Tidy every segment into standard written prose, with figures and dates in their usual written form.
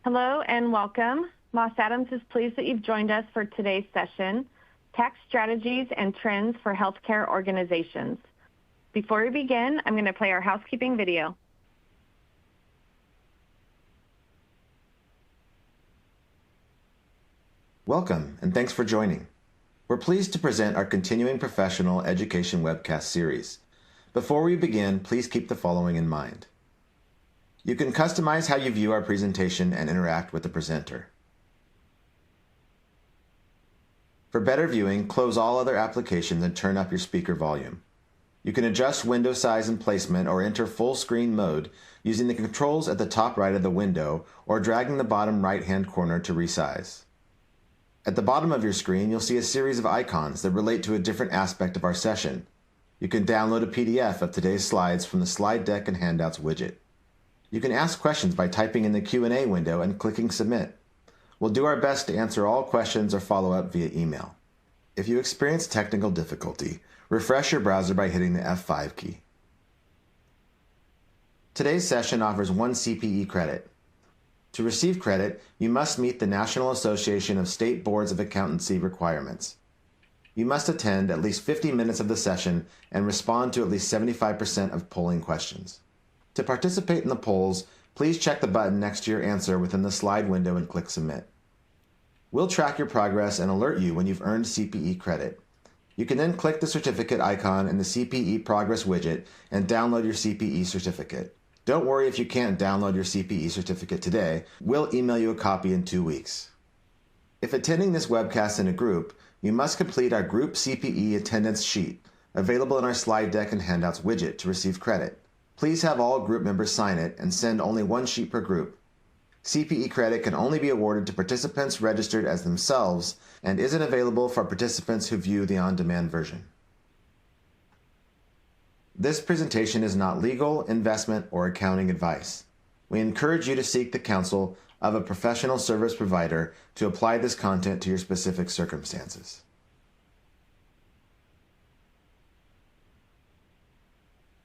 Hello and welcome. Moss Adams is pleased that you've joined us for today's session, Tax Strategies and Trends for Healthcare Organizations. Before we begin, I'm going to play our housekeeping video. Welcome, and thanks for joining. We're pleased to present our continuing professional education webcast series. Before we begin, please keep the following in mind. You can customize how you view our presentation and interact with the presenter. For better viewing, close all other applications and turn up your speaker volume. You can adjust window size and placement or enter full screen mode using the controls at the top right of the window or dragging the bottom right-hand corner to resize. At the bottom of your screen, you'll see a series of icons that relate to a different aspect of our session. You can download a PDF of today's slides from the Slide Deck and Handouts widget. You can ask questions by typing in the Q&A window and clicking Submit. We'll do our best to answer all questions or follow up via email. If you experience technical difficulty, refresh your browser by hitting the F5 key. Today's session offers 1 CPE credit. To receive credit, you must meet the National Association of State Boards of Accountancy requirements. You must attend at least 50 minutes of the session and respond to at least 75% of polling questions. To participate in the polls, please check the button next to your answer within the slide window and click Submit. We'll track your progress and alert you when you've earned CPE credit. You can then click the certificate icon in the CPE Progress widget and download your CPE certificate. Don't worry if you can't download your CPE certificate today. We'll email you a copy in 2 weeks. If attending this webcast in a group, you must complete our Group CPE attendance sheet, available in our Slide Deck and Handouts widget to receive credit. Please have all group members sign it and send only 1 sheet per group. CPE credit can only be awarded to participants registered as themselves and isn't available for participants who view the on-demand version. This presentation is not legal, investment, or accounting advice. We encourage you to seek the counsel of a professional service provider to apply this content to your specific circumstances.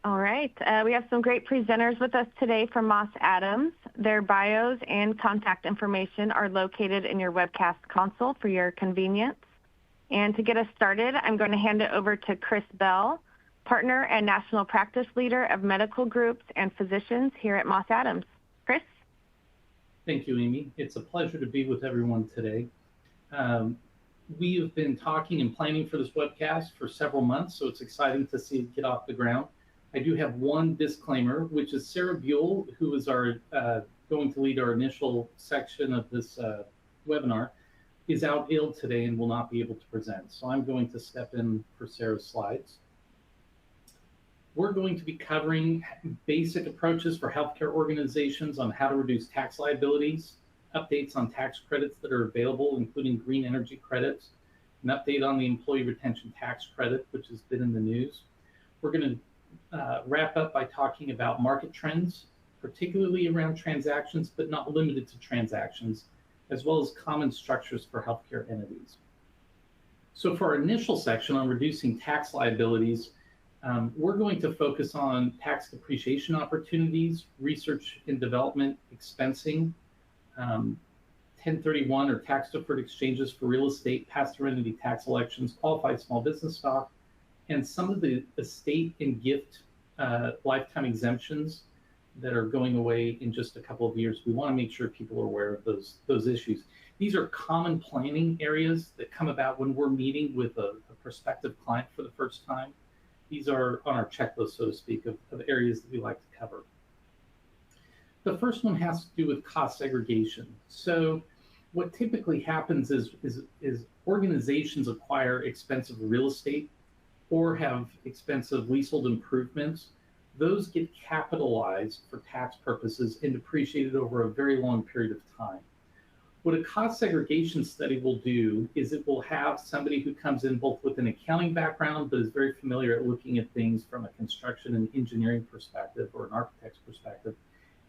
All right, we have some great presenters with us today from Moss Adams. Their bios and contact information are located in your webcast console for your convenience. And to get us started, I'm going to hand it over to Chris Bell, Partner and National Practice Leader of Medical Groups and Physicians here at Moss Adams. Chris? Thank you, Amy. It's a pleasure to be with everyone today. We have been talking and planning for this webcast for several months, so it's exciting to see it get off the ground. I do have one disclaimer, which is Sarah Buhl, who is our going to lead our initial section of this webinar, is out ill today and will not be able to present. So I'm going to step in for Sarah's slides. We're going to be covering basic approaches for healthcare organizations on how to reduce tax liabilities, updates on tax credits that are available, including green energy credits, an update on the employee retention tax credit, which has been in the news. We're going to wrap up by talking about market trends, particularly around transactions, but not limited to transactions, as well as common structures for healthcare entities. So for our initial section on reducing tax liabilities, we're going to focus on tax depreciation opportunities, research and development expensing, 1031 or tax deferred exchanges for real estate, pass-through entity tax elections, qualified small business stock, and some of the estate and gift lifetime exemptions that are going away in just a couple of years. We want to make sure people are aware of those issues. These are common planning areas that come about when we're meeting with a prospective client for the first time. These are on our checklist, so to speak, of areas that we like to cover. The first one has to do with cost segregation. So what typically happens is organizations acquire expensive real estate or have expensive leasehold improvements. Those get capitalized for tax purposes and depreciated over a very long period of time. What a cost segregation study will do is it will have somebody who comes in both with an accounting background, but is very familiar at looking at things from a construction and engineering perspective or an architect's perspective,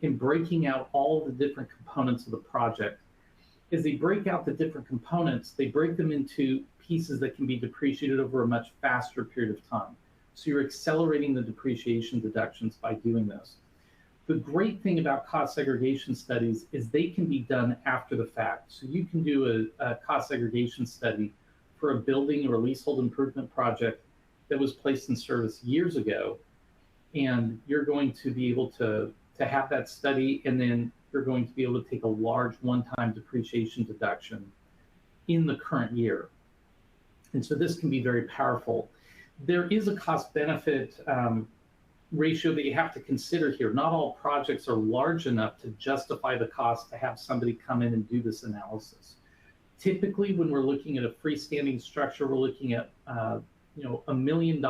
and breaking out all the different components of the project. As they break out the different components, they break them into pieces that can be depreciated over a much faster period of time. So you're accelerating the depreciation deductions by doing this. The great thing about cost segregation studies is they can be done after the fact. So you can do a cost segregation study for a building or a leasehold improvement project that was placed in service years ago, and you're going to be able to have that study, and then you're going to be able to take a large one-time depreciation deduction in the current year. And so this can be very powerful. There is a cost-benefit ratio that you have to consider here. Not all projects are large enough to justify the cost to have somebody come in and do this analysis. Typically, when we're looking at a freestanding structure, we're looking at $1 million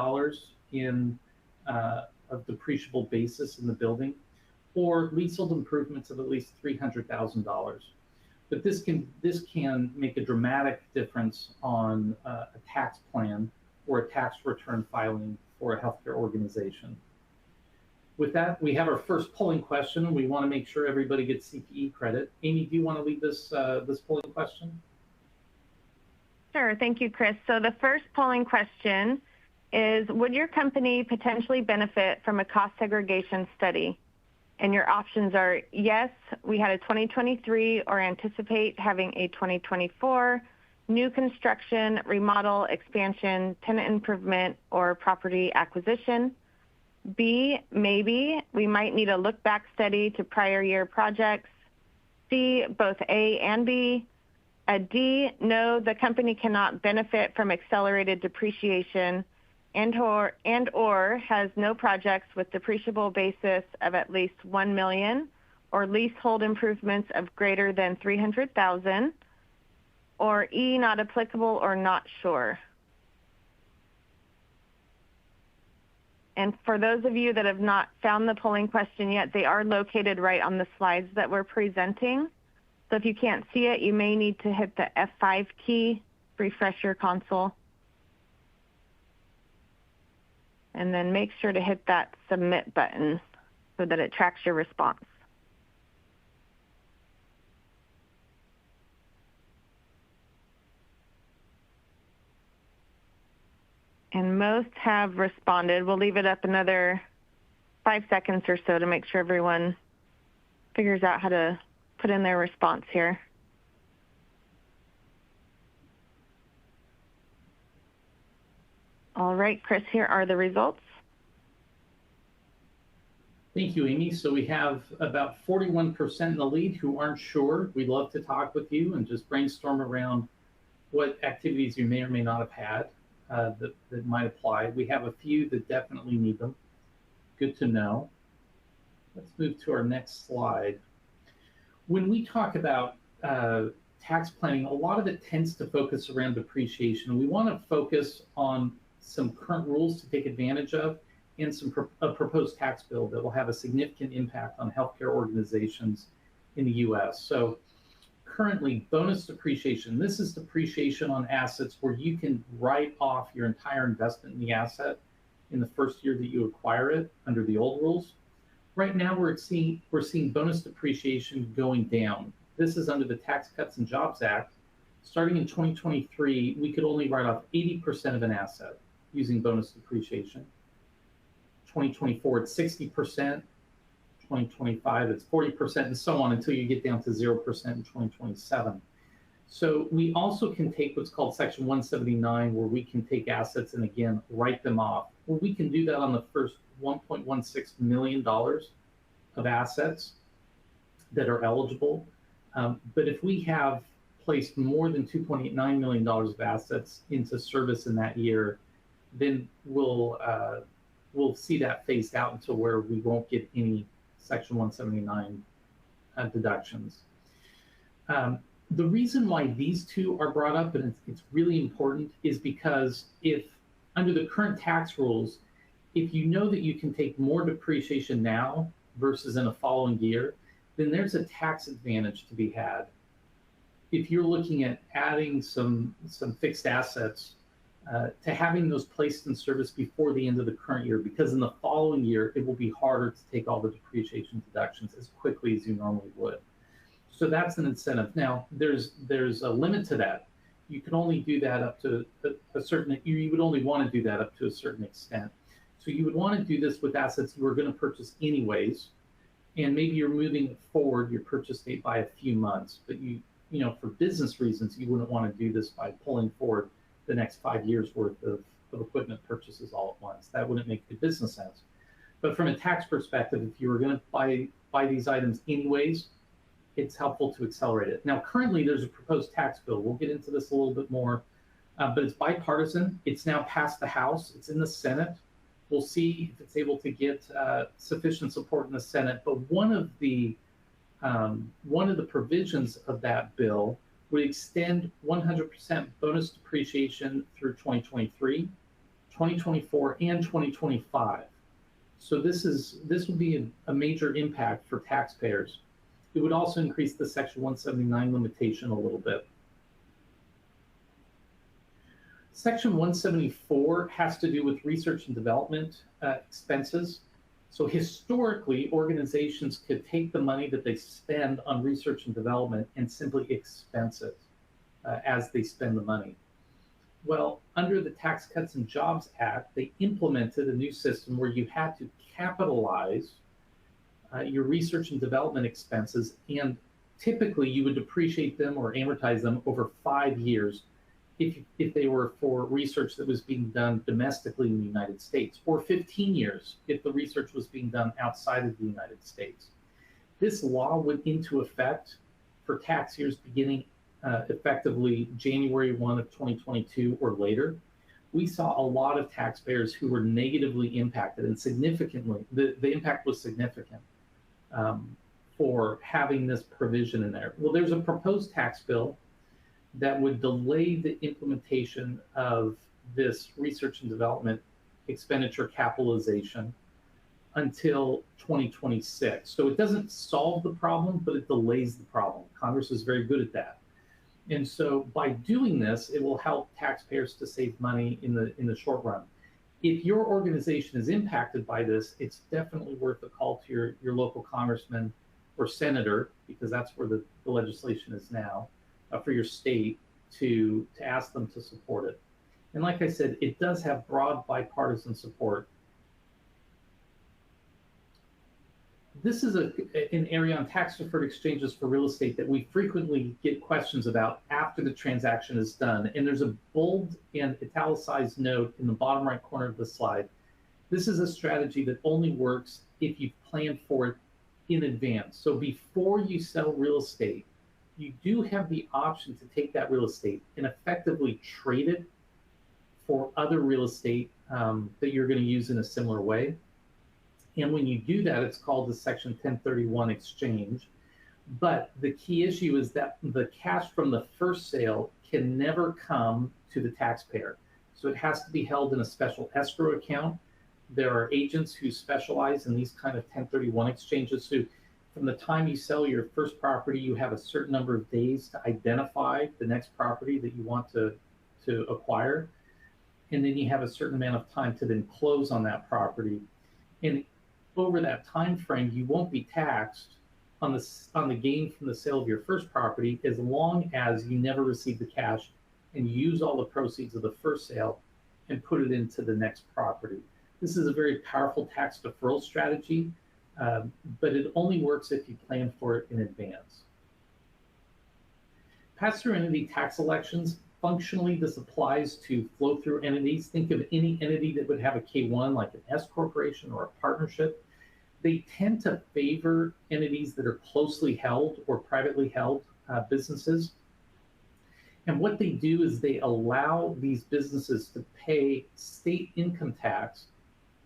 in of depreciable basis in the building, or leasehold improvements of at least $300,000. But this can make a dramatic difference on a tax plan or a tax return filing for a healthcare organization. With that, we have our first polling question. We want to make sure everybody gets CPE credit. Amy, do you want to lead this polling question? Sure, thank you, Chris. So the first polling question is, would your company potentially benefit from a cost segregation study? And your options are yes, we had a 2023 or anticipate having a 2024, new construction, remodel, expansion, tenant improvement, or property acquisition. B, maybe, we might need a look-back study to prior year projects. C, both A and B. A D, no, the company cannot benefit from accelerated depreciation and or has no projects with depreciable basis of at least $1 million or leasehold improvements of greater than $300,000. Or E, not applicable or not sure. And for those of you that have not found the polling question yet, they are located right on the slides that we're presenting. So if you can't see it, you may need to hit the F5 key, refresh your console. And then make sure to hit that submit button so that it tracks your response. And most have responded. We'll leave it up another 5 seconds or so to make sure everyone figures out how to put in their response here. All right, Chris, here are the results. Thank you, Amy. So we have about 41% in the lead who aren't sure. We'd love to talk with you and just brainstorm around what activities you may or may not have had that might apply. We have a few that definitely need them. Good to know. Let's move to our next slide. When we talk about tax planning, a lot of it tends to focus around depreciation. We want to focus on some current rules to take advantage of and a proposed tax bill that will have a significant impact on healthcare organizations in the US. So currently, bonus depreciation, this is depreciation on assets where you can write off your entire investment in the asset in the first year that you acquire it under the old rules. Right now, we're seeing bonus depreciation going down. This is under the Tax Cuts and Jobs Act. Starting in 2023, we could only write off 80% of an asset using bonus depreciation. 2024, it's 60%. 2025, it's 40%, and so on until you get down to 0% in 2027. So we also can take what's called Section 179, where we can take assets and again write them off. Well, we can do that on the first $1.16 million of assets that are eligible. But if we have placed more than $2.89 million of assets into service in that year, then we'll see that phased out until where we won't get any Section 179 deductions. The reason why these two are brought up, and it's really important, is because if under the current tax rules, if you know that you can take more depreciation now versus in a following year, then there's a tax advantage to be had. If you're looking at adding some fixed assets to having those placed in service before the end of the current year, because in the following year, it will be harder to take all the depreciation deductions as quickly as you normally would. So that's an incentive. Now, there's a limit to that. You can only do that up to a certain, you would only want to do that up to a certain extent. So you would want to do this with assets you were going to purchase anyways, and maybe you're moving forward your purchase date by a few months, but for business reasons, you wouldn't want to do this by pulling forward the next 5 years worth of equipment purchases all at once. That wouldn't make good business sense. But from a tax perspective, if you were going to buy these items anyways, it's helpful to accelerate it. Now, currently, there's a proposed tax bill. We'll get into this a little bit more, but it's bipartisan. It's now passed the House. It's in the Senate. We'll see if it's able to get sufficient support in the Senate. But one of the provisions of that bill would extend 100% bonus depreciation through 2023, 2024, and 2025. So this would be a major impact for taxpayers. It would also increase the Section 179 limitation a little bit. Section 174 has to do with research and development expenses. So historically, organizations could take the money that they spend on research and development and simply expense it as they spend the money. Well, under the Tax Cuts and Jobs Act, they implemented a new system where you had to capitalize your research and development expenses, and typically you would depreciate them or amortize them over 5 years if they were for research that was being done domestically in the United States, or 15 years if the research was being done outside of the United States. This law went into effect for tax years beginning effectively January 1 of 2022 or later. We saw a lot of taxpayers who were negatively impacted, and significantly, the impact was significant for having this provision in there. Well, there's a proposed tax bill that would delay the implementation of this research and development expenditure capitalization until 2026. So it doesn't solve the problem, but it delays the problem. Congress is very good at that. And so by doing this, it will help taxpayers to save money in the short run. If your organization is impacted by this, it's definitely worth a call to your local congressman or senator, because that's where the legislation is now, for your state to ask them to support it. And like I said, it does have broad bipartisan support. This is an area on tax-deferred exchanges for real estate that we frequently get questions about after the transaction is done. And there's a bold and italicized note in the bottom right corner of the slide. This is a strategy that only works if you've planned for it in advance. So before you sell real estate, you do have the option to take that real estate and effectively trade it for other real estate that you're going to use in a similar way. And when you do that, it's called the Section 1031 exchange. But the key issue is that the cash from the first sale can never come to the taxpayer. So it has to be held in a special escrow account. There are agents who specialize in these kind of 1031 exchanges. So from the time you sell your first property, you have a certain number of days to identify the next property that you want to acquire. And then you have a certain amount of time to then close on that property. And over that time frame, you won't be taxed on the gain from the sale of your first property, as long as you never receive the cash and use all the proceeds of the first sale and put it into the next property. This is a very powerful tax deferral strategy, but it only works if you plan for it in advance. Pass-through entity tax elections, functionally this applies to flow-through entities. Think of any entity that would have a K-1, like an S corporation or a partnership. They tend to favor entities that are closely held or privately held businesses. And what they do is they allow these businesses to pay state income tax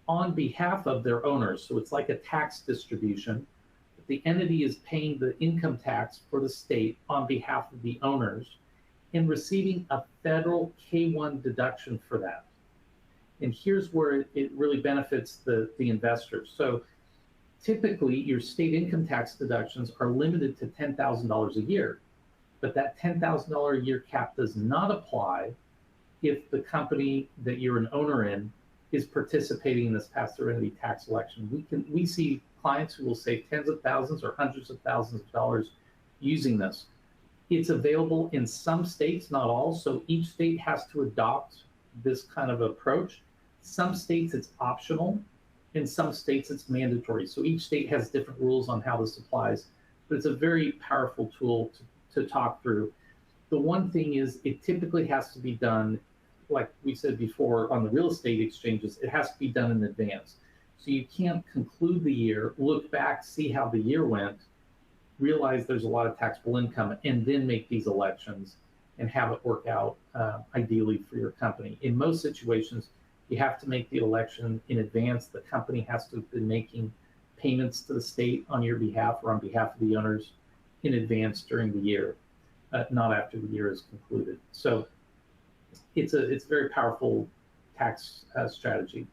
on behalf of their owners. So it's like a tax distribution. The entity is paying the income tax for the state on behalf of the owners and receiving a federal K-1 deduction for that. And here's where it really benefits the investors. So typically, your state income tax deductions are limited to $10,000 a year, but that $10,000 a year cap does not apply if the company that you're an owner in is participating in this pass-through entity tax election. We see clients who will save tens of thousands or hundreds of thousands of dollars using this. It's available in some states, not all, so each state has to adopt this kind of approach. Some states it's optional, In some states, it's mandatory. So each state has different rules on how this applies, but it's a very powerful tool to talk through. The one thing is it typically has to be done, like we said before, on the real estate exchanges, it has to be done in advance. So you can't conclude the year, look back, see how the year went, realize there's a lot of taxable income, and then make these elections and have it work out ideally for your company. In most situations, you have to make the election in advance. The company has to have been making payments to the state on your behalf or on behalf of the owners in advance during the year, not after the year is concluded. So it's a very powerful tax strategy.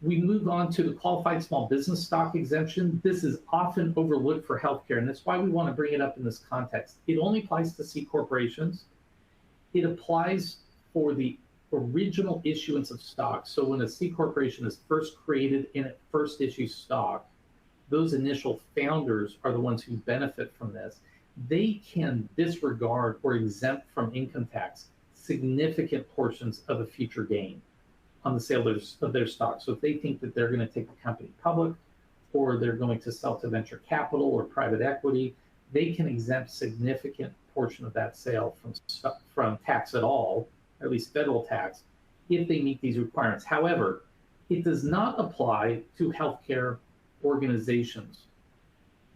We move on to the qualified small business stock exemption. This is often overlooked for healthcare, and that's why we want to bring it up in this context. It only applies to C corporations. It applies for the original issuance of stock. So when a C corporation is first created and it first issues stock, those initial founders are the ones who benefit from this. They can disregard or exempt from income tax significant portions of a future gain on the sale of their stock. So if they think that they're going to take the company public, or they're going to sell to venture capital or private equity, they can exempt significant portion of that sale from tax at all, at least federal tax, if they meet these requirements. However, it does not apply to healthcare organizations.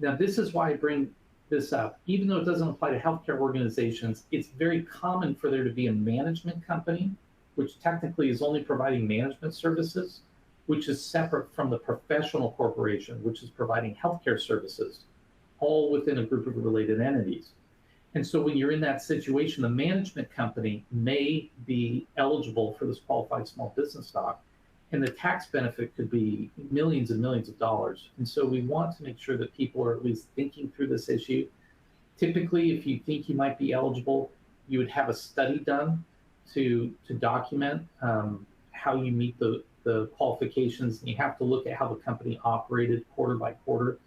Now, this is why I bring this up. Even though it doesn't apply to healthcare organizations, it's very common for there to be a management company, which technically is only providing management services, which is separate from the professional corporation, which is providing healthcare services, all within a group of related entities. And so when you're in that situation, the management company may be eligible for this qualified small business stock, and the tax benefit could be millions and millions of dollars. And so we want to make sure that people are at least thinking through this issue. Typically, if you think you might be eligible, you would have a study done to document how you meet the qualifications, and you have to look at how the company operated quarter by quarter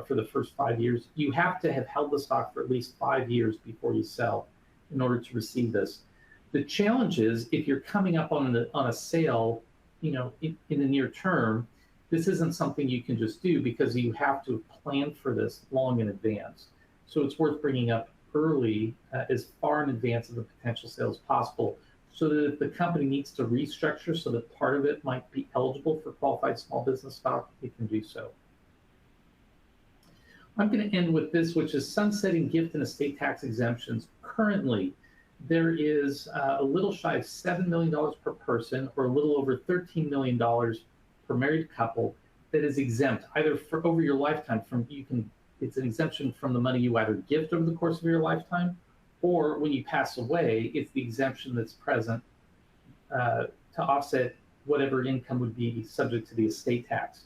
for the first 5 years. You have to have held the stock for at least 5 years before you sell in order to receive this. The challenge is if you're coming up on a sale, in the near term, this isn't something you can just do because you have to plan for this long in advance. So it's worth bringing up early, as far in advance of the potential sale as possible, so that if the company needs to restructure so that part of it might be eligible for qualified small business stock, it can do so. I'm going to end with this, which is sunsetting gift and estate tax exemptions. Currently, there is a little shy of $7 million per person, or a little over $13 million per married couple, that is exempt either for over your lifetime. It's an exemption from the money you either gift over the course of your lifetime, or when you pass away, it's the exemption that's present to offset whatever income would be subject to the estate tax.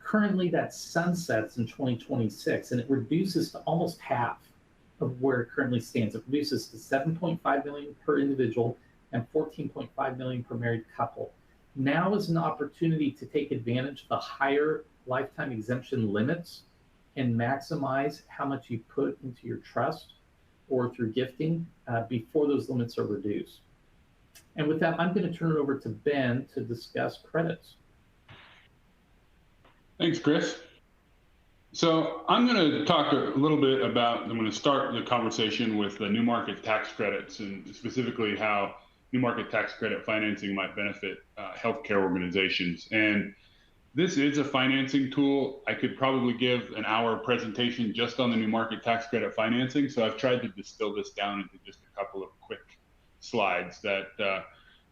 Currently, that sunsets in 2026, and it reduces to almost half of where it currently stands. It reduces to $7.5 million per individual and $14.5 million per married couple. Now is an opportunity to take advantage of the higher lifetime exemption limits and maximize how much you put into your trust or through gifting before those limits are reduced. And with that, I'm going to turn it over to Ben to discuss credits. Thanks, Chris. So I'm going to talk a little bit about, I'm going to start the conversation with the new market tax credits, and specifically how new market tax credit financing might benefit healthcare organizations. And this is a financing tool. I could probably give an hour presentation just on the new market tax credit financing. So I've tried to distill this down into just a couple of quick slides that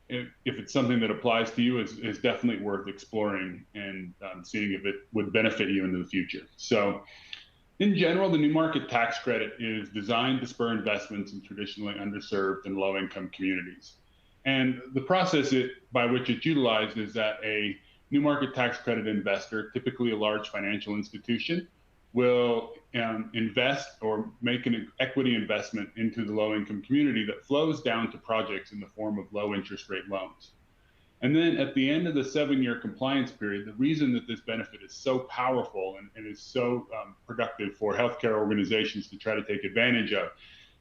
if it's something that applies to you, is definitely worth exploring and seeing if it would benefit you into the future. So in general, the new market tax credit is designed to spur investments in traditionally underserved and low-income communities. And the process by which it's utilized is that a new market tax credit investor, typically a large financial institution, will invest or make an equity investment into the low-income community that flows down to projects in the form of low interest rate loans. And then at the end of the 7-year compliance period, the reason that this benefit is so powerful and is so productive for healthcare organizations to try to take advantage of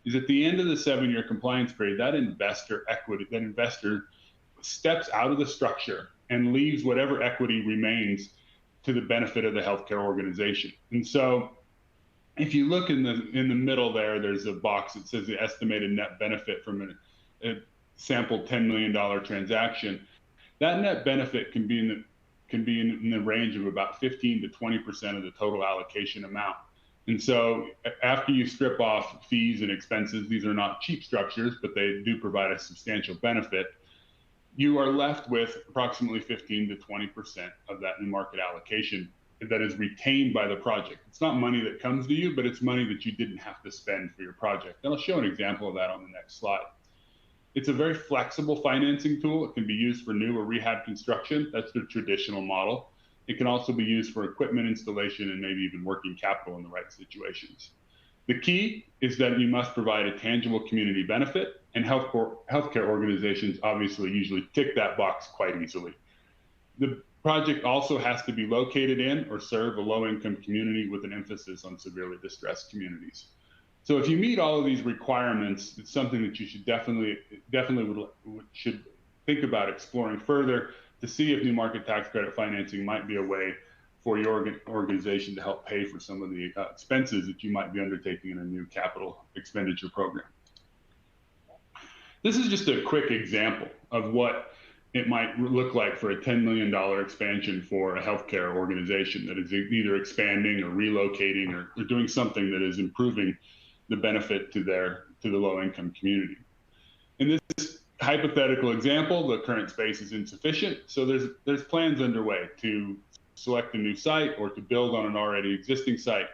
is at the end of the 7-year compliance period, that investor steps out of the structure and leaves whatever equity remains to the benefit of the healthcare organization. And so if you look in the middle there, there's a box that says the estimated net benefit from a sample $10 million transaction. That net benefit can be in the range of about 15 to 20% of the total allocation amount. And so after you strip off fees and expenses, these are not cheap structures, but they do provide a substantial benefit. You are left with approximately 15 to 20% of that new market allocation that is retained by the project. It's not money that comes to you, but it's money that you didn't have to spend for your project. And I'll show an example of that on the next slide. It's a very flexible financing tool. It can be used for new or rehab construction. That's the traditional model. It can also be used for equipment installation and maybe even working capital in the right situations. The key is that you must provide a tangible community benefit, and healthcare organizations obviously usually tick that box quite easily. The project also has to be located in or serve a low-income community with an emphasis on severely distressed communities. So if you meet all of these requirements, it's something that you should definitely should think about exploring further to see if new market tax credit financing might be a way for your organization to help pay for some of the expenses that you might be undertaking in a new capital expenditure program. This is just a quick example of what it might look like for a $10 million expansion for a healthcare organization that is either expanding or relocating or doing something that is improving the benefit to the low-income community. In this hypothetical example, the current space is insufficient, so there's plans underway to select a new site or to build on an already existing site,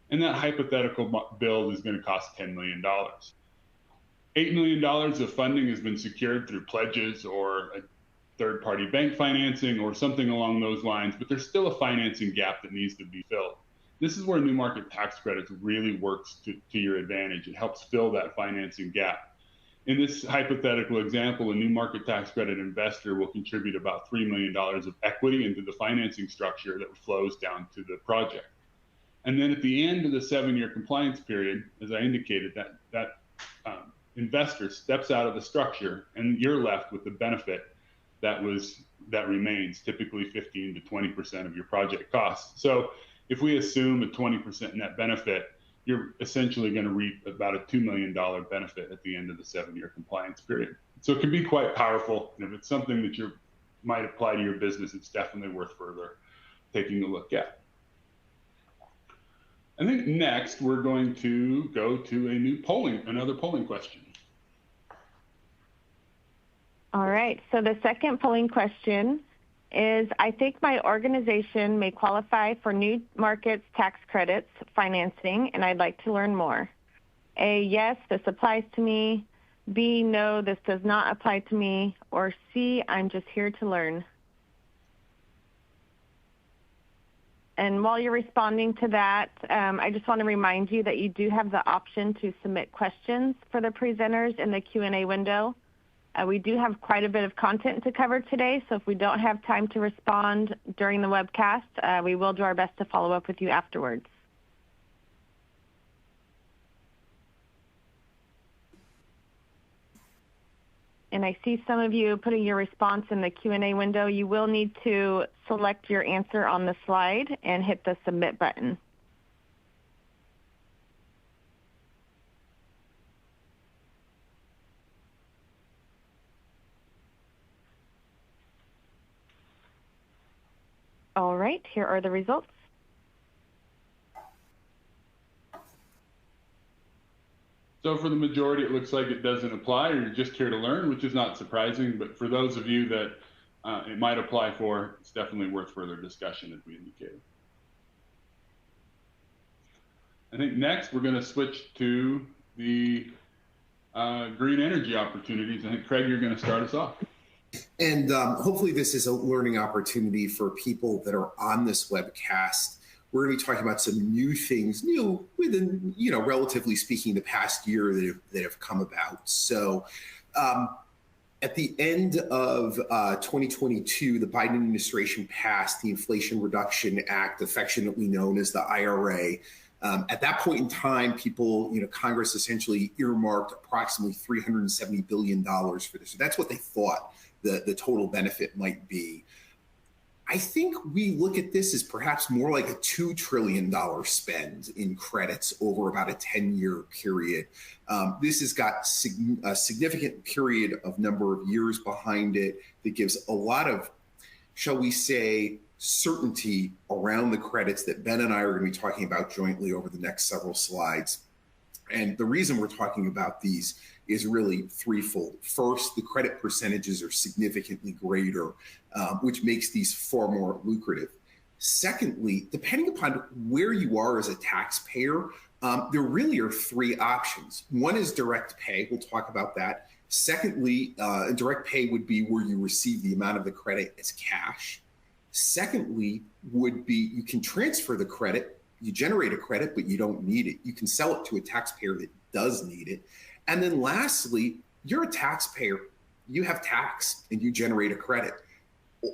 and that hypothetical build is going to cost $10 million. $8 million of funding has been secured through pledges or a third-party bank financing or something along those lines, but there's still a financing gap that needs to be filled. This is where new market tax credits really works to your advantage. It helps fill that financing gap. In this hypothetical example, a new market tax credit investor will contribute about $3 million of equity into the financing structure that flows down to the project. And then at the end of the 7-year compliance period, as I indicated, that investor steps out of the structure and you're left with the benefit that remains, typically 15 to 20% of your project costs. So if we assume a 20% net benefit, you're essentially going to reap about a $2 million benefit at the end of the 7-year compliance period. So it can be quite powerful. And if it's something that you might apply to your business, it's definitely worth further taking a look at. I think next we're going to go to another polling question. All right, so the second polling question is, I think my organization may qualify for new markets tax credits financing, and I'd like to learn more. A, yes, this applies to me. B, no, this does not apply to me. Or C, I'm just here to learn. And while you're responding to that, I just want to remind you that you do have the option to submit questions for the presenters in the Q&A window. We do have quite a bit of content to cover today, so if we don't have time to respond during the webcast, we will do our best to follow up with you afterwards. And I see some of you putting your response in the Q&A window. You will need to select your answer on the slide and hit the submit button. All right, here are the results. So for the majority, it looks like it doesn't apply, or you're just here to learn, which is not surprising. But for those of you that it might apply for, it's definitely worth further discussion, as we indicated. I think next we're going to switch to the green energy opportunities. I think, Craig, you're going to start us off. And hopefully this is a learning opportunity for people that are on this webcast. We're going to be talking about some new things, new within, relatively speaking, the past year that have come about. So at the end of 2022, the Biden administration passed the Inflation Reduction Act, affectionately known as the IRA. At that point in time, Congress essentially earmarked approximately $370 billion for this. So that's what they thought the total benefit might be. I think we look at this as perhaps more like a $2 trillion spend in credits over about a 10-year period. This has got a significant period of number of years behind it that gives a lot of, shall we say, certainty around the credits that Ben and I are going to be talking about jointly over the next several slides. And the reason we're talking about these is really threefold. First, the credit percentages are significantly greater, which makes these far more lucrative. Secondly, depending upon where you are as a taxpayer, there really are three options. One is direct pay. We'll talk about that. Secondly, direct pay would be where you receive the amount of the credit as cash. Secondly, would be you can transfer the credit. You generate a credit, but you don't need it. You can sell it to a taxpayer that does need it. And then lastly, you're a taxpayer. You have tax and you generate a credit.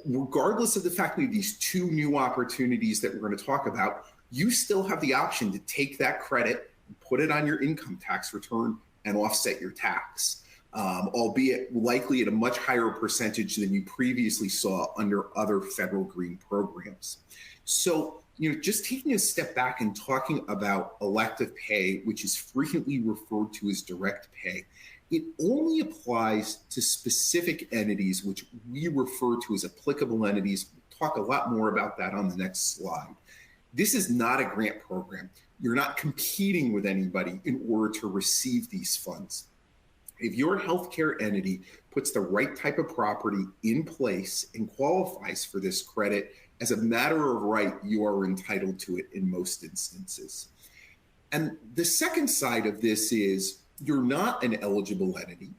Regardless of the fact that we have these two new opportunities that we're going to talk about, you still have the option to take that credit and put it on your income tax return and offset your tax, albeit likely at a much higher percentage than you previously saw under other federal green programs. So, just taking a step back and talking about elective pay, which is frequently referred to as direct pay, it only applies to specific entities, which we refer to as applicable entities. We'll talk a lot more about that on the next slide. This is not a grant program. You're not competing with anybody in order to receive these funds. If your healthcare entity puts the right type of property in place and qualifies for this credit, as a matter of right, you are entitled to it in most instances. And the second side of this is you're not an eligible entity,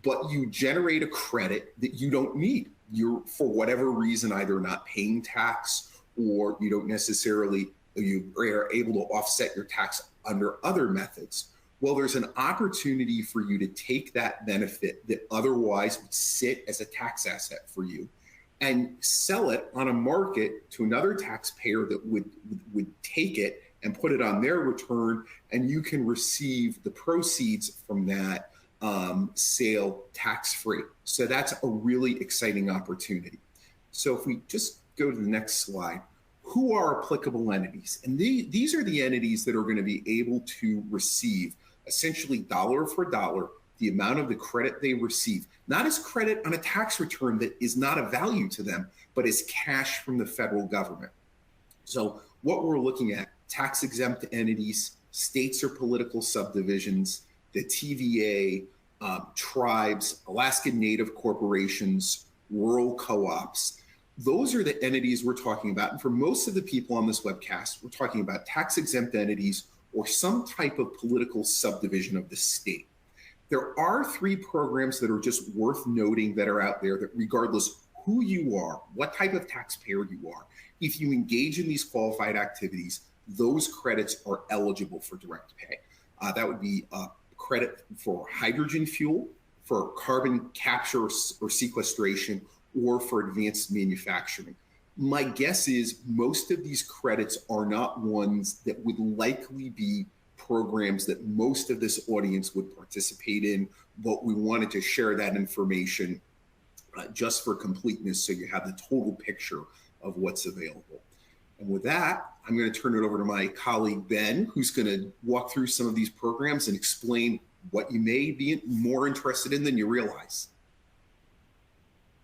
but you generate a credit that you don't need. You're, for whatever reason, either not paying tax or you don't necessarily, you are able to offset your tax under other methods. Well, there's an opportunity for you to take that benefit that otherwise would sit as a tax asset for you and sell it on a market to another taxpayer that would take it and put it on their return, and you can receive the proceeds from that sale tax-free. So that's a really exciting opportunity. So if we just go to the next slide, who are applicable entities? And these are the entities that are going to be able to receive essentially dollar for dollar the amount of the credit they receive, not as credit on a tax return that is not of value to them, but as cash from the federal government. So what we're looking at, tax exempt entities, states or political subdivisions, the TVA, tribes, Alaskan Native corporations, rural co-ops. Those are the entities we're talking about. And for most of the people on this webcast, we're talking about tax exempt entities or some type of political subdivision of the state. There are three programs that are just worth noting that are out there that regardless who you are, what type of taxpayer you are, if you engage in these qualified activities, those credits are eligible for direct pay. That would be credit for hydrogen fuel, for carbon capture or sequestration, or for advanced manufacturing. My guess is most of these credits are not ones that would likely be programs that most of this audience would participate in, but we wanted to share that information just for completeness so you have the total picture of what's available. And with that, I'm going to turn it over to my colleague, Ben, who's going to walk through some of these programs and explain what you may be more interested in than you realize.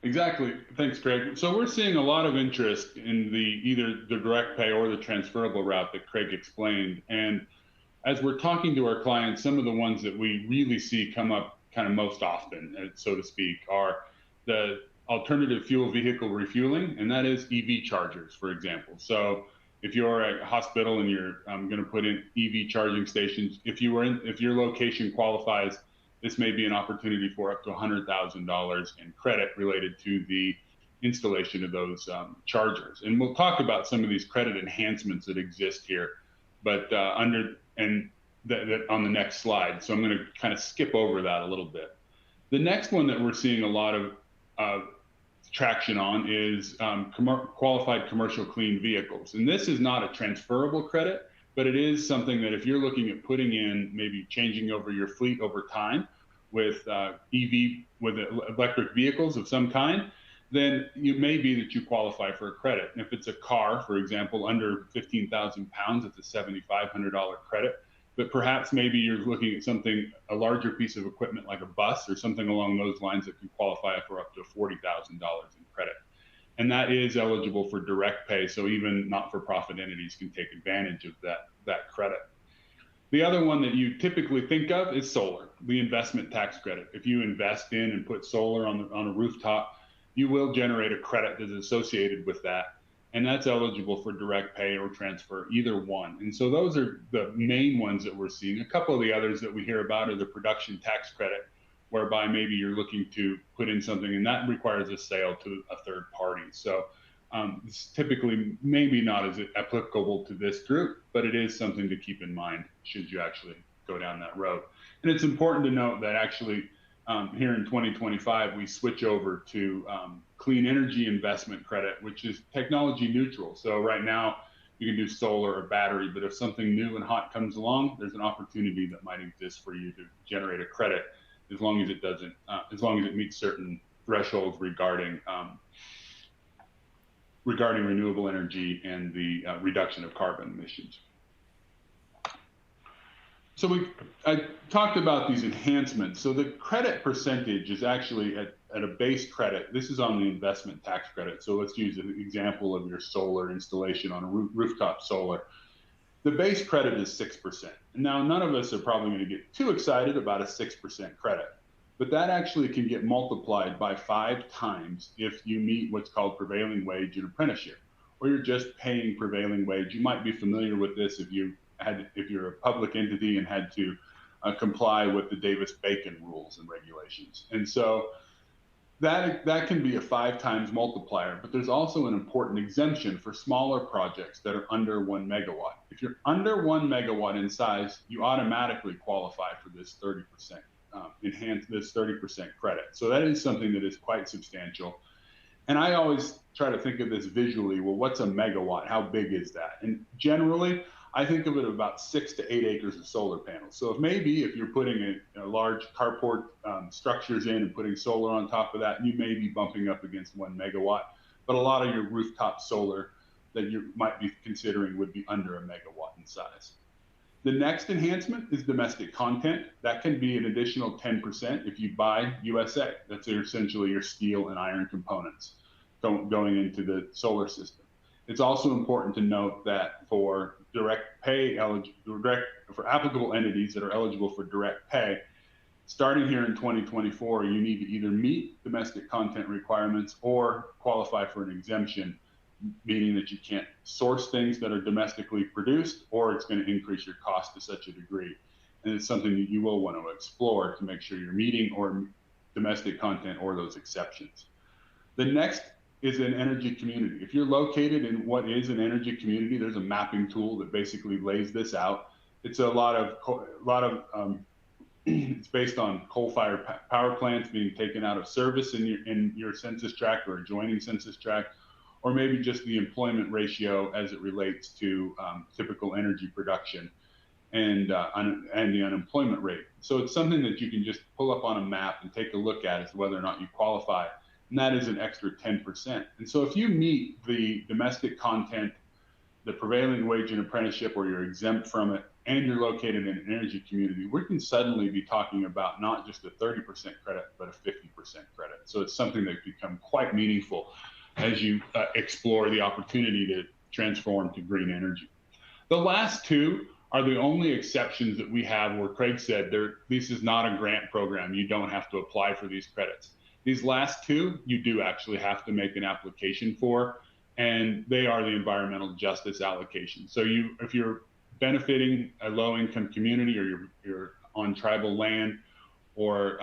Exactly. Thanks, Craig. So we're seeing a lot of interest in either the direct pay or the transferable route that Craig explained. And as we're talking to our clients, some of the ones that we really see come up kind of most often, so to speak, are the alternative fuel vehicle refueling, and that is EV chargers, for example. So if you're at a hospital and you're going to put in EV charging stations, if your location qualifies, this may be an opportunity for up to $100,000 in credit related to the installation of those chargers. And we'll talk about some of these credit enhancements that exist here, but on the next slide. So I'm going to kind of skip over that a little bit. The next one that we're seeing a lot of traction on is qualified commercial clean vehicles. And this is not a transferable credit, but it is something that if you're looking at putting in, maybe changing over your fleet over time with electric vehicles of some kind, then it may be that you qualify for a credit. And if it's a car, for example, under 15,000 pounds, it's a $7,500 credit. But perhaps maybe you're looking at something, a larger piece of equipment like a bus or something along those lines that can qualify for up to $40,000 in credit. And that is eligible for direct pay. So even not-for-profit entities can take advantage of that credit. The other one that you typically think of is solar, the investment tax credit. If you invest in and put solar on a rooftop, you will generate a credit that is associated with that. And that's eligible for direct pay or transfer, either one. And so those are the main ones that we're seeing. A couple of the others that we hear about are the production tax credit, whereby maybe you're looking to put in something and that requires a sale to a third party. So it's typically maybe not as applicable to this group, but it is something to keep in mind should you actually go down that road. And it's important to note that actually here in 2025, we switch over to clean energy investment credit, which is technology neutral. So right now you can do solar or battery, but if something new and hot comes along, there's an opportunity that might exist for you to generate a credit as long as it doesn't, as long as it meets certain thresholds regarding renewable energy and the reduction of carbon emissions. So I talked about these enhancements. So the credit percentage is actually at a base credit. This is on the investment tax credit. So let's use an example of your solar installation on a rooftop solar. The base credit is 6%. Now, none of us are probably going to get too excited about a 6% credit, but that actually can get multiplied by 5 times if you meet what's called prevailing wage and apprenticeship, or you're just paying prevailing wage. You might be familiar with this if you're a public entity and had to comply with the Davis-Bacon rules and regulations. And so that can be a 5 times multiplier, but there's also an important exemption for smaller projects that are under 1 megawatt. If you're under 1 megawatt in size, you automatically qualify for this 30% this 30% credit. So that is something that is quite substantial. And I always try to think of this visually. Well, what's a megawatt? How big is that? And generally, I think of it about 6 to 8 acres of solar panels. So if you're putting a large carport structures in and putting solar on top of that, you may be bumping up against 1 megawatt. But a lot of your rooftop solar that you might be considering would be under a megawatt in size. The next enhancement is domestic content. That can be an additional 10% if you buy USA. That's essentially your steel and iron components going into the solar system. It's also important to note that for for applicable entities that are eligible for direct pay, starting here in 2024, you need to either meet domestic content requirements or qualify for an exemption, meaning that you can't source things that are domestically produced, or it's going to increase your cost to such a degree. And it's something that you will want to explore to make sure you're meeting or domestic content or those exceptions. The next is an energy community. If you're located in what is an energy community, there's a mapping tool that basically lays this out. It's it's based on coal-fired power plants being taken out of service in your census tract or adjoining census tract, or maybe just the employment ratio as it relates to typical energy production and the unemployment rate. So it's something that you can just pull up on a map and take a look at as to whether or not you qualify. And that is an extra 10%. And so if you meet the domestic content, the prevailing wage and apprenticeship, or you're exempt from it, and you're located in an energy community, we can suddenly be talking about not just a 30% credit, but a 50% credit. So it's something that become quite meaningful as you explore the opportunity to transform to green energy. The last two are the only exceptions that we have where Craig said this is not a grant program. You don't have to apply for these credits. These last two, you do actually have to make an application for, and they are the environmental justice allocation. So if you're benefiting a low-income community, or you're on tribal land, or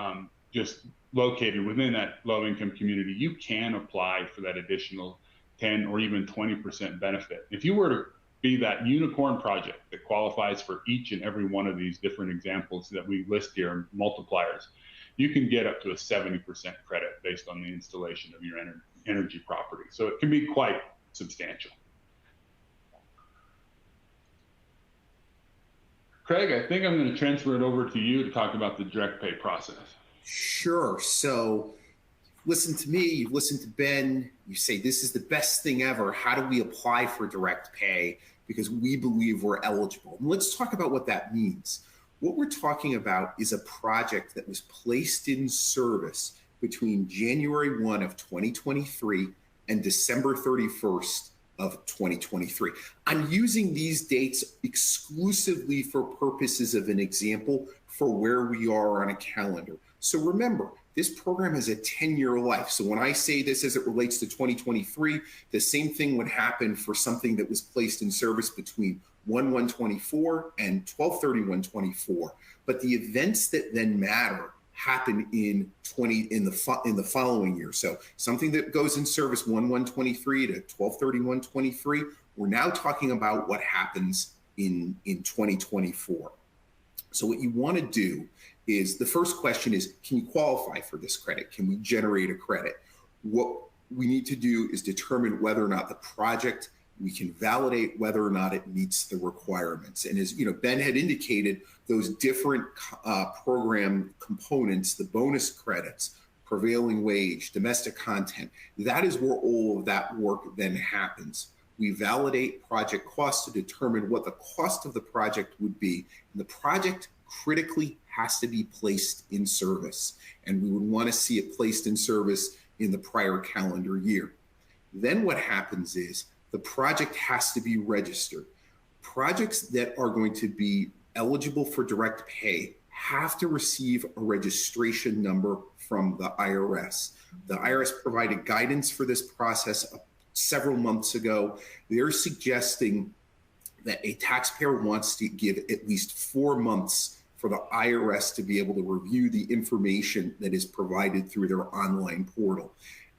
just located within that low-income community, you can apply for that additional 10 or even 20% benefit. If you were to be that unicorn project that qualifies for each and every one of these different examples that we list here, multipliers, you can get up to a 70% credit based on the installation of your energy property. So it can be quite substantial. Craig, I think I'm going to transfer it over to you to talk about the direct pay process. Sure. So listened to me, you've listened to Ben, you say this is the best thing ever. How do we apply for direct pay? Because we believe we're eligible. And let's talk about what that means. What we're talking about is a project that was placed in service between January 1 of 2023 and December 31st of 2023. I'm using these dates exclusively for purposes of an example for where we are on a calendar. So remember, this program has a 10-year life. So when I say this as it relates to 2023, the same thing would happen for something that was placed in service between 1/1/24 and 12/31/24. But the events that then matter happen in the following year. So something that goes in service 1/1/23 to 12/31/23, we're now talking about what happens in 2024. So what you want to do is, the first question is, can you qualify for this credit? Can we generate a credit? What we need to do is determine whether or not the project, we can validate whether or not it meets the requirements. And as Ben had indicated, those different program components, the bonus credits, prevailing wage, domestic content, that is where all of that work then happens. We validate project costs to determine what the cost of the project would be. And the project critically has to be placed in service. And we would want to see it placed in service in the prior calendar year. Then what happens is the project has to be registered. Projects that are going to be eligible for direct pay have to receive a registration number from the IRS. The IRS provided guidance for this process several months ago. They're suggesting that a taxpayer wants to give at least 4 months for the IRS to be able to review the information that is provided through their online portal.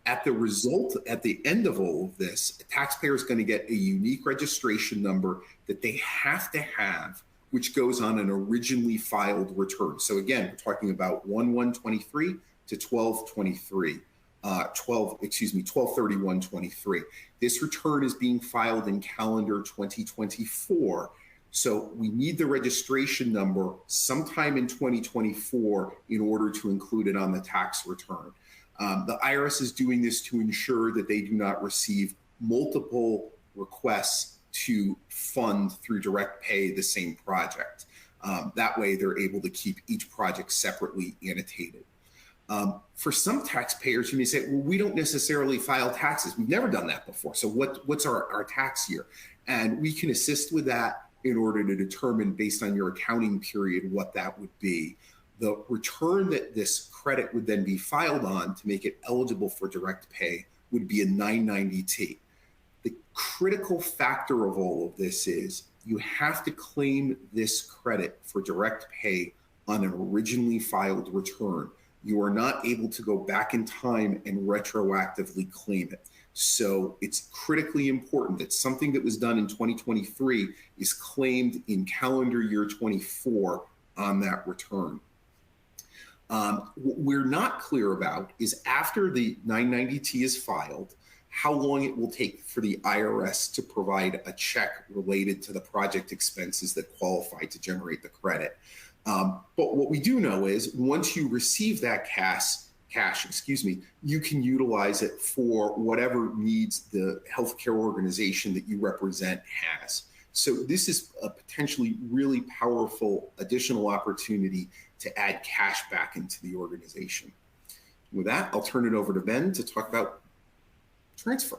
At the end of all of this, a taxpayer is going to get a unique registration number that they have to have, which goes on an originally filed return. So again, we're talking about 1/1/23 to 12/23. 12/31/23. This return is being filed in calendar 2024. So we need the registration number sometime in 2024 in order to include it on the tax return. The IRS is doing this to ensure that they do not receive multiple requests to fund through direct pay the same project. That way they're able to keep each project separately annotated. For some taxpayers, you may say, well, we don't necessarily file taxes. We've never done that before. So what's our tax year? And we can assist with that in order to determine, based on your accounting period, what that would be. The return that this credit would then be filed on to make it eligible for direct pay would be a 990T. The critical factor of all of this is you have to claim this credit for direct pay on an originally filed return. You are not able to go back in time and retroactively claim it. So it's critically important that something that was done in 2023 is claimed in calendar year 24 on that return. What we're not clear about is, after the 990T is filed, how long it will take for the IRS to provide a check related to the project expenses that qualify to generate the credit. But what we do know is, once you receive that cash, you can utilize it for whatever needs the healthcare organization that you represent has. So this is a potentially really powerful additional opportunity to add cash back into the organization. With that, I'll turn it over to Ben to talk about transfer.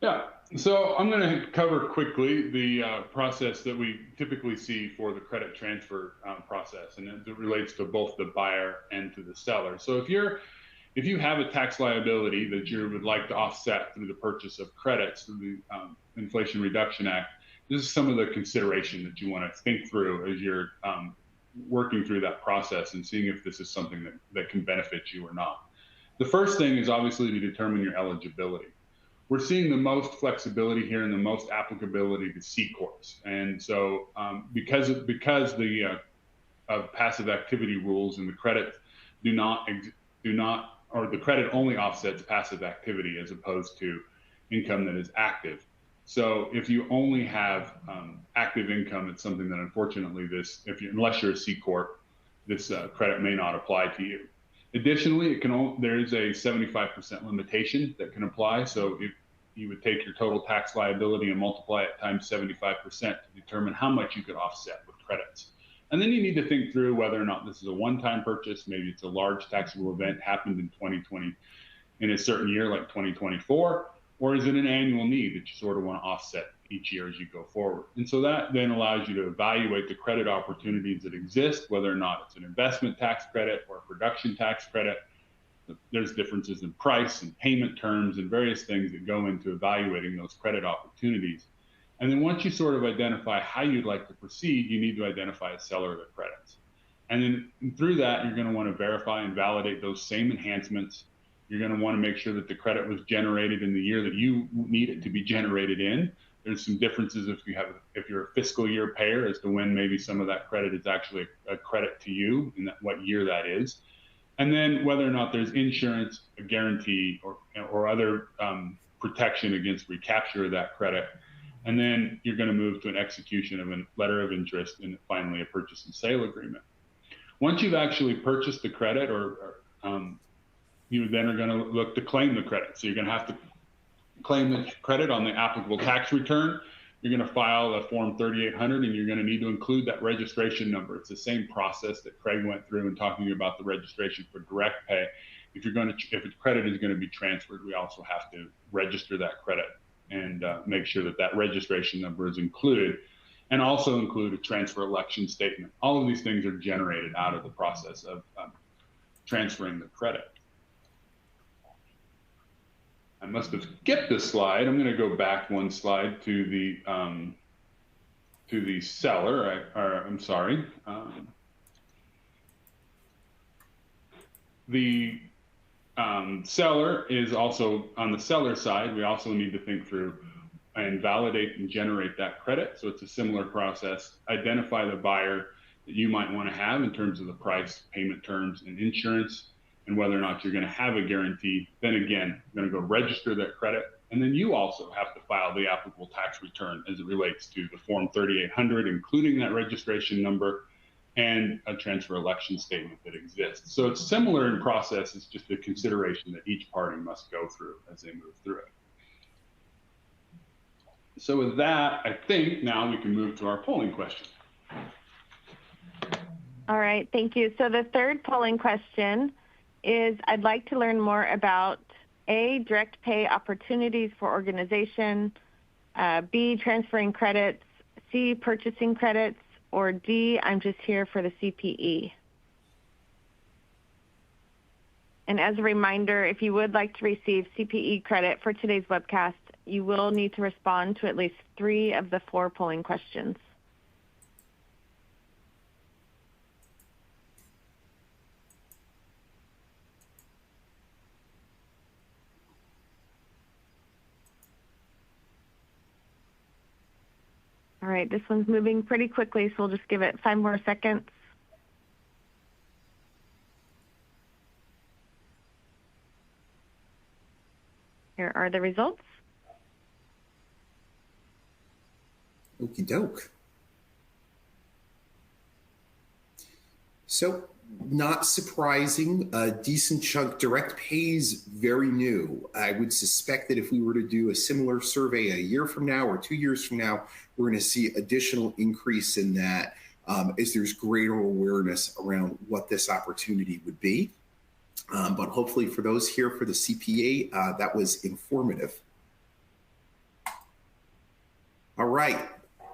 Yeah, so I'm going to cover quickly the process that we typically see for the credit transfer process, and it relates to both the buyer and to the seller. So if you have a tax liability that you would like to offset through the purchase of credits through the Inflation Reduction Act, this is some of the consideration that you want to think through as you're working through that process and seeing if this is something that can benefit you or not. The first thing is obviously to determine your eligibility. We're seeing the most flexibility here and the most applicability to C corps, and so because the passive activity rules and the credit do not, or the credit only offsets passive activity as opposed to income that is active. So if you only have active income, it's something that unfortunately unless you're a C corp, this credit may not apply to you. Additionally, there is a 75% limitation that can apply. So if you would take your total tax liability and multiply it times 75% to determine how much you could offset with credits. And then you need to think through whether or not this is a one-time purchase. Maybe it's a large taxable event happened in 2020 in a certain year like 2024, or is it an annual need that you sort of want to offset each year as you go forward? And so that then allows you to evaluate the credit opportunities that exist, whether or not it's an investment tax credit or a production tax credit. There's differences in price and payment terms and various things that go into evaluating those credit opportunities. And then once you sort of identify how you'd like to proceed, you need to identify a seller of the credits. And then through that, you're going to want to verify and validate those same enhancements. You're going to want to make sure that the credit was generated in the year that you need it to be generated in. There's some differences if you're a fiscal year payer as to when maybe some of that credit is actually a credit to you and what year that is. And then whether or not there's insurance, a guarantee, or other protection against recapture of that credit. And then you're going to move to an execution of a letter of interest and finally a purchase and sale agreement. Once you've actually purchased the credit, you then are going to look to claim the credit. So you're going to have to claim the credit on the applicable tax return. You're going to file a Form 3800, and you're going to need to include that registration number. It's the same process that Craig went through in talking about the registration for direct pay. If a credit is going to be transferred, we also have to register that credit and make sure that that registration number is included, and also include a transfer election statement. All of these things are generated out of the process of transferring the credit. I must have skipped this slide. I'm going to go back one slide to the seller. I'm sorry. The seller is also on the seller side. We also need to think through and validate and generate that credit. So it's a similar process. Identify the buyer that you might want to have in terms of the price, payment terms, and insurance, and whether or not you're going to have a guarantee. Then again, you're going to go register that credit. And then you also have to file the applicable tax return as it relates to the Form 3800, including that registration number and a transfer election statement that exists. So it's similar in process. It's just a consideration that each party must go through as they move through it. So with that, I think now we can move to our polling question. All right, thank you. So the third polling question is, I'd like to learn more about A, direct pay opportunities for organization, B, transferring credits, C, purchasing credits, or D, I'm just here for the CPE. And as a reminder, if you would like to receive CPE credit for today's webcast, you will need to respond to at least 3 of the 4 polling questions. All right, this one's moving pretty quickly, so we'll just give it 5 more seconds. Here are the results. Okie doke. So, not surprising, a decent chunk. Direct pays very new. I would suspect that if we were to do a similar survey a year from now or 2 years from now, we're going to see additional increase in that as there's greater awareness around what this opportunity would be. But hopefully for those here for the CPA, that was informative. All right,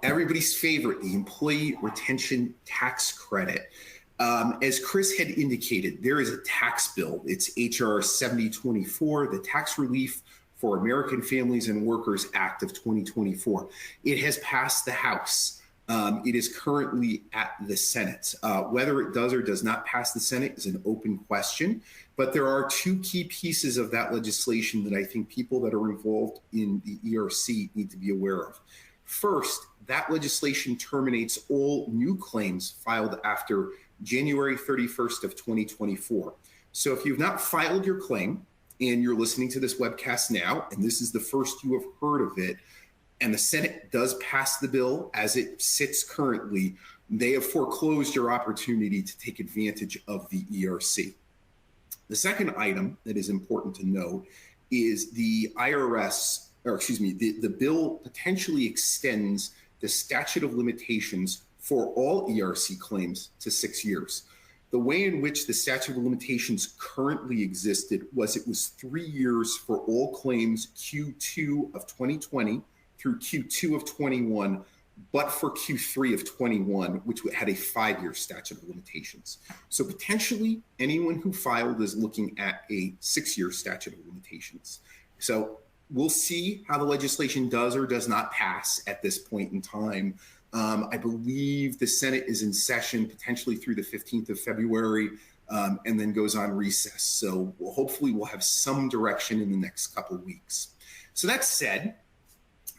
everybody's favorite, the Employee Retention Tax Credit. As Chris had indicated, there is a tax bill. It's HR 7024, the Tax Relief for American Families and Workers Act of 2024. It has passed the House. It is currently at the Senate. Whether it does or does not pass the Senate is an open question, but there are 2 key pieces of that legislation that I think people that are involved in the ERC need to be aware of. First, that legislation terminates all new claims filed after January 31st of 2024. So if you've not filed your claim and you're listening to this webcast now, and this is the first you have heard of it, and the Senate does pass the bill as it sits currently, they have foreclosed your opportunity to take advantage of the ERC. The second item that is important to note is the IRS, or excuse me, the bill potentially extends the statute of limitations for all ERC claims to 6 years. The way in which the statute of limitations currently existed was it was 3 years for all claims Q2 of 2020 through Q2 of 21, but for Q3 of 21, which had a 5-year statute of limitations. So potentially anyone who filed is looking at a 6-year statute of limitations. So we'll see how the legislation does or does not pass at this point in time. I believe the Senate is in session potentially through the 15th of February and then goes on recess. So hopefully we'll have some direction in the next couple of weeks. So that said,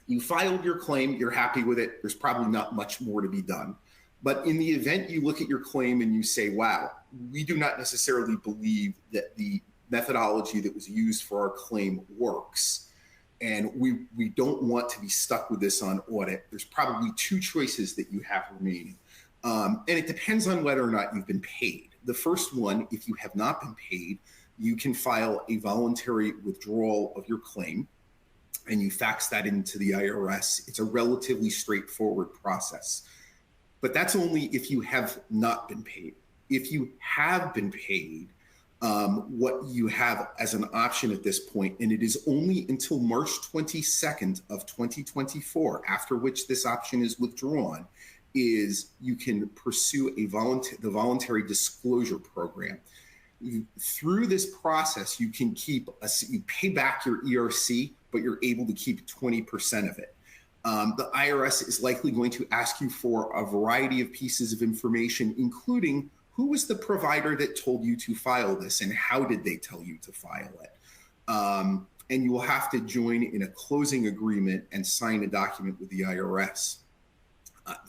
you filed your claim, you're happy with it, there's probably not much more to be done. But in the event you look at your claim and you say, wow, we do not necessarily believe that the methodology that was used for our claim works, and we don't want to be stuck with this on audit, there's probably 2 choices that you have remaining. And it depends on whether or not you've been paid. The first one, if you have not been paid, you can file a voluntary withdrawal of your claim, and you fax that into the IRS. It's a relatively straightforward process. But that's only if you have not been paid. If you have been paid, what you have as an option at this point, and it is only until March 22nd of 2024, after which this option is withdrawn, is you can pursue the voluntary disclosure program. Through this process, you can you pay back your ERC, but you're able to keep 20% of it. The IRS is likely going to ask you for a variety of pieces of information, including who was the provider that told you to file this and how did they tell you to file it? And you will have to join in a closing agreement and sign a document with the IRS.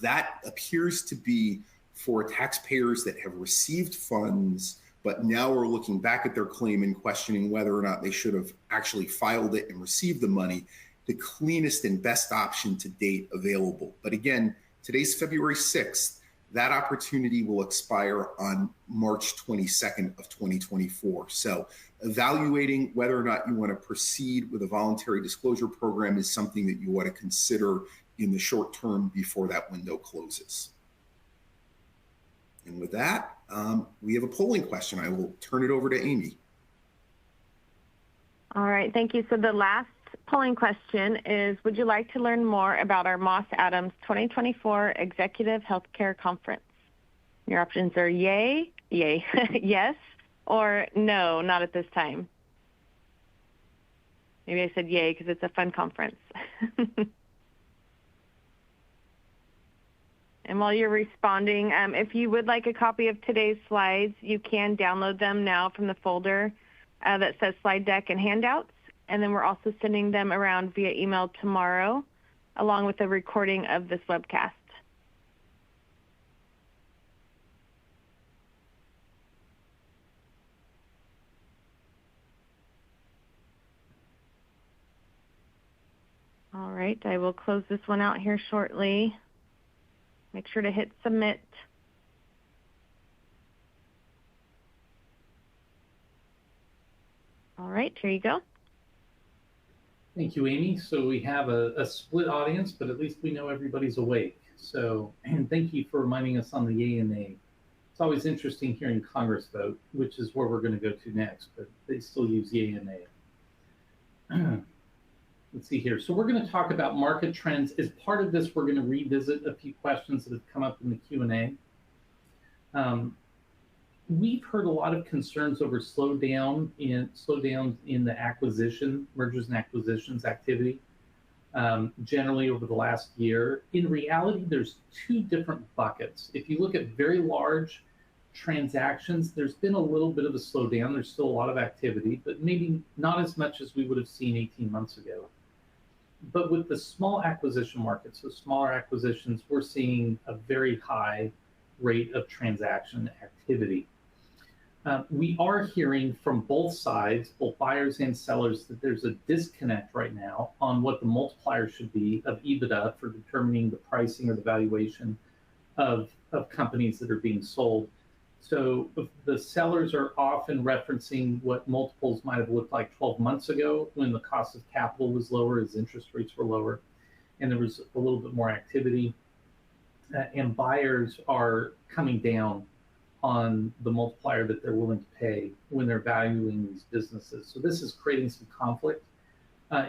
That appears to be for taxpayers that have received funds, but now are looking back at their claim and questioning whether or not they should have actually filed it and received the money, the cleanest and best option to date available. But again, today's February 6th, that opportunity will expire on March 22nd of 2024. So evaluating whether or not you want to proceed with a voluntary disclosure program is something that you ought to consider in the short term before that window closes. And with that, we have a polling question. I will turn it over to Amy. All right, thank you. So the last polling question is, would you like to learn more about our Moss Adams 2024 Executive Healthcare Conference? Your options are yay, yes, or no, not at this time. Maybe I said yay because it's a fun conference. And while you're responding, if you would like a copy of today's slides, you can download them now from the folder that says slide deck and handouts. And then we're also sending them around via email tomorrow, along with a recording of this webcast. All right, I will close this one out here shortly. Make sure to hit submit. All right, here you go. Thank you, Amy. So we have a split audience, but at least we know everybody's awake. So, and thank you for reminding us on the yay and nay. It's always interesting hearing Congress vote, which is where we're going to go to next, but they still use yay and nay. Let's see here. So we're going to talk about market trends. As part of this, we're going to revisit a few questions that have come up in the Q&A. We've heard a lot of concerns over slowdowns in the acquisition, mergers and acquisitions activity, generally over the last year. In reality, there's 2 different buckets. If you look at very large transactions, there's been a little bit of a slowdown. There's still a lot of activity, but maybe not as much as we would have seen 18 months ago. But with the small acquisition market, so smaller acquisitions, we're seeing a very high rate of transaction activity. We are hearing from both sides, both buyers and sellers, that there's a disconnect right now on what the multiplier should be of EBITDA for determining the pricing or the valuation of companies that are being sold. So the sellers are often referencing what multiples might have looked like 12 months ago when the cost of capital was lower as interest rates were lower and there was a little bit more activity. And buyers are coming down on the multiplier that they're willing to pay when they're valuing these businesses. So this is creating some conflict.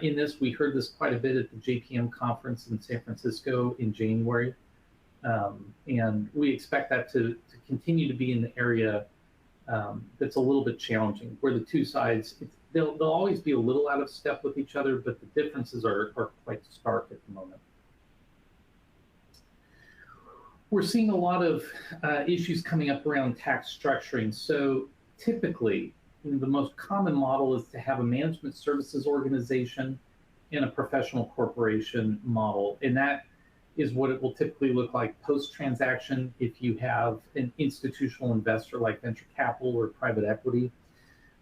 In this, we heard this quite a bit at the JPM conference in San Francisco in January. And we expect that to continue to be in the area that's a little bit challenging, where the two sides, they'll always be a little out of step with each other, but the differences are quite stark at the moment. We're seeing a lot of issues coming up around tax structuring. So typically, the most common model is to have a management services organization and a professional corporation model. And that is what it will typically look like post-transaction if you have an institutional investor like venture capital or private equity.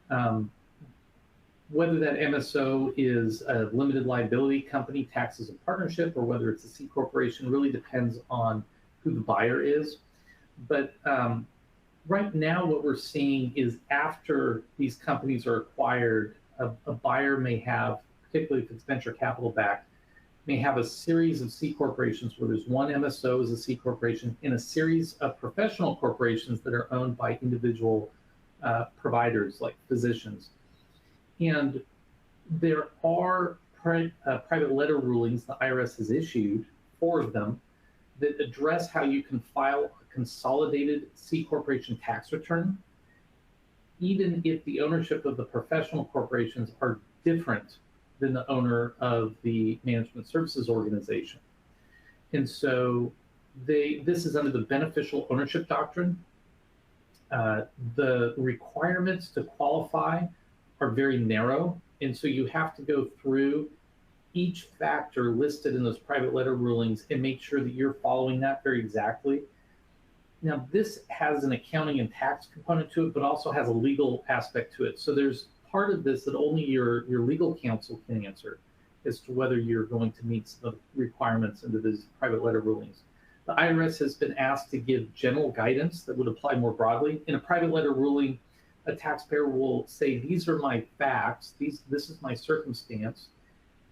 Whether that MSO is a limited liability company taxed as a partnership or whether it's a C corporation really depends on who the buyer is. But right now what we're seeing is after these companies are acquired, a buyer may have, particularly if it's venture capital backed, may have a series of C corporations where there's one MSO as a C corporation and a series of professional corporations that are owned by individual providers like physicians. And there are private letter rulings the IRS has issued, 4 of them, that address how you can file a consolidated C corporation tax return, even if the ownership of the professional corporations are different than the owner of the management services organization. And so this is under the beneficial ownership doctrine. The requirements to qualify are very narrow. And so you have to go through each factor listed in those private letter rulings and make sure that you're following that very exactly. Now, this has an accounting and tax component to it, but also has a legal aspect to it. So there's part of this that only your legal counsel can answer as to whether you're going to meet some of the requirements under these private letter rulings. The IRS has been asked to give general guidance that would apply more broadly. In a private letter ruling, a taxpayer will say, these are my facts, this is my circumstance,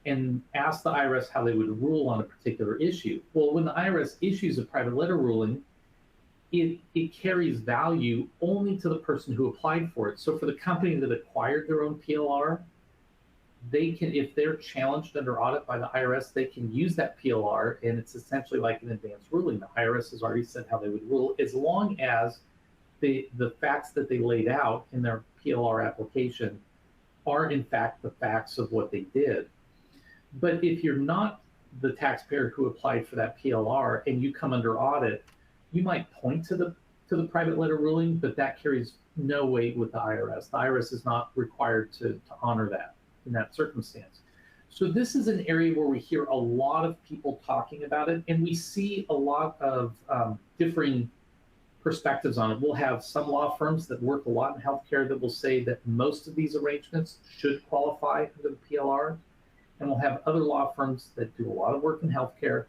and ask the IRS how they would rule on a particular issue. Well, when the IRS issues a private letter ruling, it carries value only to the person who applied for it. So for the company that acquired their own PLR, they can, if they're challenged under audit by the IRS, they can use that PLR, and it's essentially like an advanced ruling. The IRS has already said how they would rule, as long as the facts that they laid out in their PLR application are in fact the facts of what they did. But if you're not the taxpayer who applied for that PLR and you come under audit, you might point to the private letter ruling, but that carries no weight with the IRS. The IRS is not required to honor that in that circumstance. So this is an area where we hear a lot of people talking about it, and we see a lot of differing perspectives on it. We'll have some law firms that work a lot in healthcare that will say that most of these arrangements should qualify under the PLR. And we'll have other law firms that do a lot of work in healthcare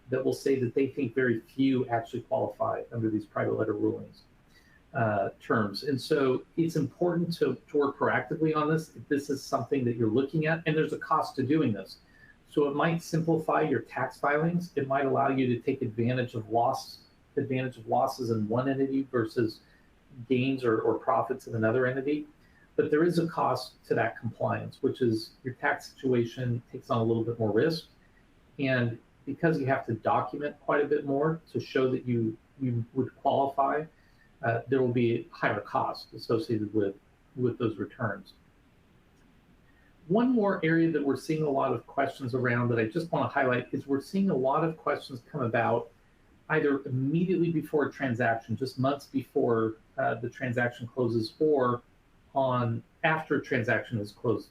that will say that they think very few actually qualify under these private letter rulings terms. And so it's important to work proactively on this if this is something that you're looking at, and there's a cost to doing this. So it might simplify your tax filings. It might allow you to take advantage of losses in one entity versus gains or profits in another entity. But there is a cost to that compliance, which is your tax situation takes on a little bit more risk. And because you have to document quite a bit more to show that you would qualify, there will be higher costs associated with those returns. One more area that we're seeing a lot of questions around that I just want to highlight is we're seeing a lot of questions come about either immediately before a transaction, just months before the transaction closes, or after a transaction is closed.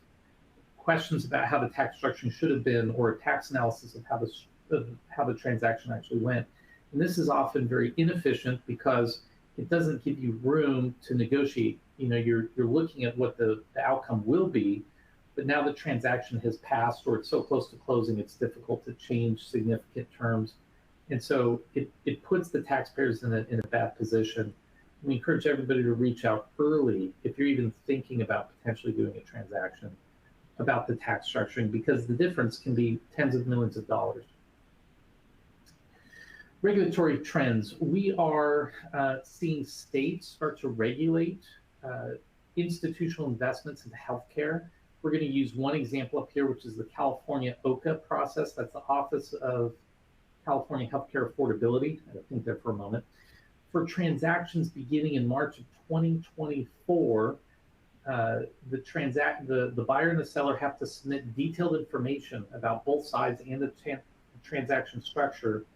Questions about how the tax structuring should have been, or a tax analysis of how the transaction actually went. And this is often very inefficient because it doesn't give you room to negotiate. You know, you're looking at what the outcome will be, but now the transaction has passed or it's so close to closing, it's difficult to change significant terms. And so it puts the taxpayers in a bad position. We encourage everybody to reach out early if you're even thinking about potentially doing a transaction about the tax structuring, because the difference can be tens of millions of dollars. Regulatory trends. We are seeing states start to regulate institutional investments into healthcare. We're going to use one example up here, which is the California OCA process. That's the Office of California Healthcare Affordability. I think there for a moment. For transactions beginning in March of 2024, the buyer and the seller have to submit detailed information about both sides and the transaction structure